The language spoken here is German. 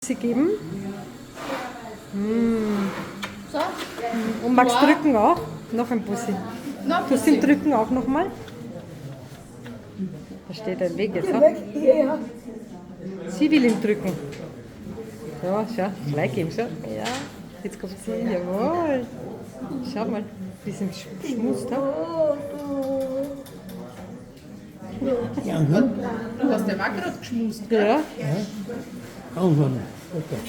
Sie geben. So. Und magst Ja. drücken auch? Noch ein Bussi. Noch Du sie drücken auch nochmal? Da steht ein Weg jetzt. Ja? Sie will ihn drücken. Ja, schau, gleich geben, schau. Ja, jetzt kommt sie, jawohl. Schau mal, bisschen geschmust. Ha? Ja, gut. Du hast ja auch gerade geschmust, gell? Ja, Kaum schon. Okay.